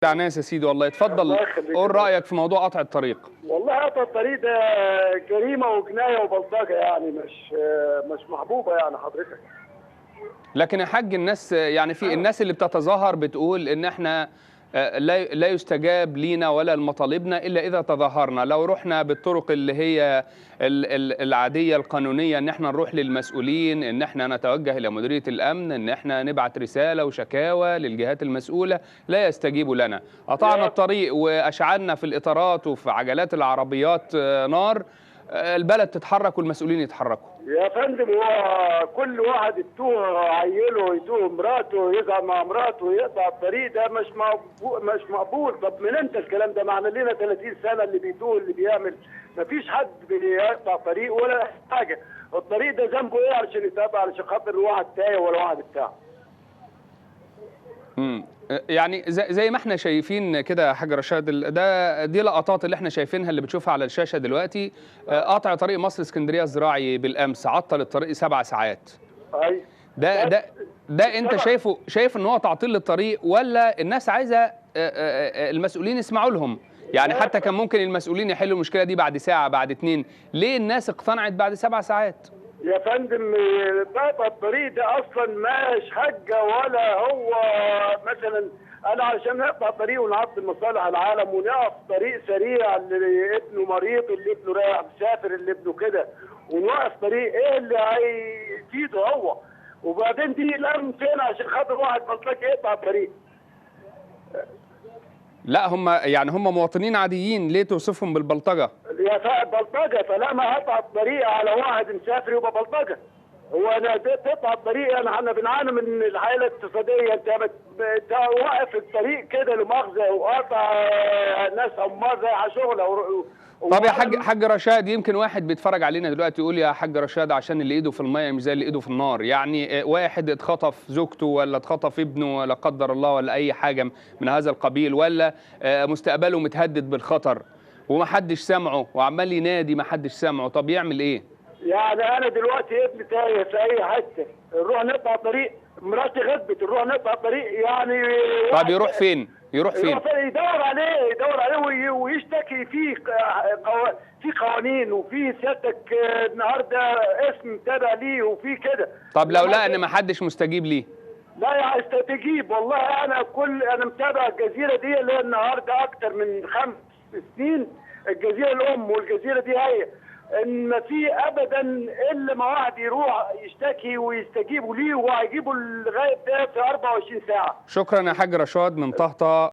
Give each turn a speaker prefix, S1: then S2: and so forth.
S1: بتاع ناس يا سيدي والله. اتفضل
S2: الله يخليك.
S1: قول رأيك في موضوع قطع الطريق.
S2: والله قطع الطريق ده جريمه وجنايه وبلطجه، يعني مش محبوبه يعني حضرتك.
S1: لكن يا حاج الناس يعني في الناس اللي بتتظاهر بتقول ان احنا لا يستجاب لينا ولا لمطالبنا الا اذا تظاهرنا. لو رحنا بالطرق اللي هي العاديه القانونيه، ان احنا نروح للمسؤولين، ان احنا نتوجه الى مديريه الامن، ان احنا نبعت رساله وشكاوى للجهات المسؤوله، لا يستجيبوا لنا. قطعنا الطريق واشعلنا في الاطارات وفي عجلات العربيات نار، البلد تتحرك والمسؤولين يتحركوا.
S2: يا فندم، هو كل واحد يتوه عيله، يتوه مراته، يزعل مع مراته، يقطع الطريق، ده مش مقبول. طب من امتى الكلام ده؟ معنا لنا 30 سنه اللي بيتوه اللي بيعمل، مفيش حد بيقطع طريق ولا حاجه. الطريق ده ذنبه ايه علشان يتقطع؟ علشان خاطر واحد تايه ولا واحد بتاع.
S1: يعني زي ما احنا شايفين كده يا حاج رشاد، دي لقطات اللي احنا شايفينها اللي بتشوفها على الشاشه دلوقتي. قطع طريق مصر اسكندريه الزراعي بالامس عطل الطريق 7 ساعات.
S2: ايوه.
S1: ده انت شايف ان هو تعطيل للطريق، ولا الناس عايزه المسؤولين يسمعوا لهم؟ يعني حتى كان ممكن المسؤولين يحلوا المشكله دي بعد ساعه بعد 2، ليه الناس اقتنعت بعد 7 ساعات؟
S2: يا فندم، قطع الطريق ده اصلا مش حاجه، ولا هو مثلا انا علشان نقطع طريق ونعطل مصالح العالم ونقف طريق سريع اللي ابنه مريض، اللي ابنه رايح مسافر، اللي ابنه كده، ونوقف طريق، ايه اللي هيفيده هو؟ وبعدين دي الامن فين عشان خاطر واحد بلطجي يقطع الطريق؟
S1: لا هم مواطنين عاديين، ليه توصفهم بالبلطجه؟
S2: يا بلطجه، فلما قطع الطريق على واحد مسافر يبقى بلطجه. هو انا تقطع الطريق، احنا بنعاني من الحاله الاقتصاديه، انت واقف الطريق كده لمؤاخذه وقاطع ناس عمال رايحه شغله.
S1: طب يا حاج رشاد، يمكن واحد بيتفرج علينا دلوقتي يقول يا حاج رشاد عشان اللي ايده في الميه مش زي اللي ايده في النار. يعني واحد اتخطف زوجته ولا اتخطف ابنه ولا قدر الله ولا اي حاجه من هذا القبيل، ولا مستقبله متهدد بالخطر ومحدش سامعه وعمال ينادي محدش سامعه، طب يعمل ايه؟
S2: يعني انا دلوقتي ابني تايه في اي حته، نروح نقطع طريق، مراتي غضبت، نروح نقطع طريق، يعني
S1: طب يروح فين؟ يدور
S2: عليه ويشتكي في قوانين، وفي سيادتك النهارده اسم تابع ليه وفي كده.
S1: طب لو لقى ان محدش مستجيب ليه؟
S2: لا يستجيب. والله انا متابع الجزيره دي اللي النهارده اكتر من 5 سنين، الجزيره الام والجزيره دي هي ان ما في ابدا الا ما واحد يروح يشتكي ويستجيبوا ليه وهيجيبوا لغايه ده في 24 ساعه.
S1: شكرا يا حاج رشاد من طهطا.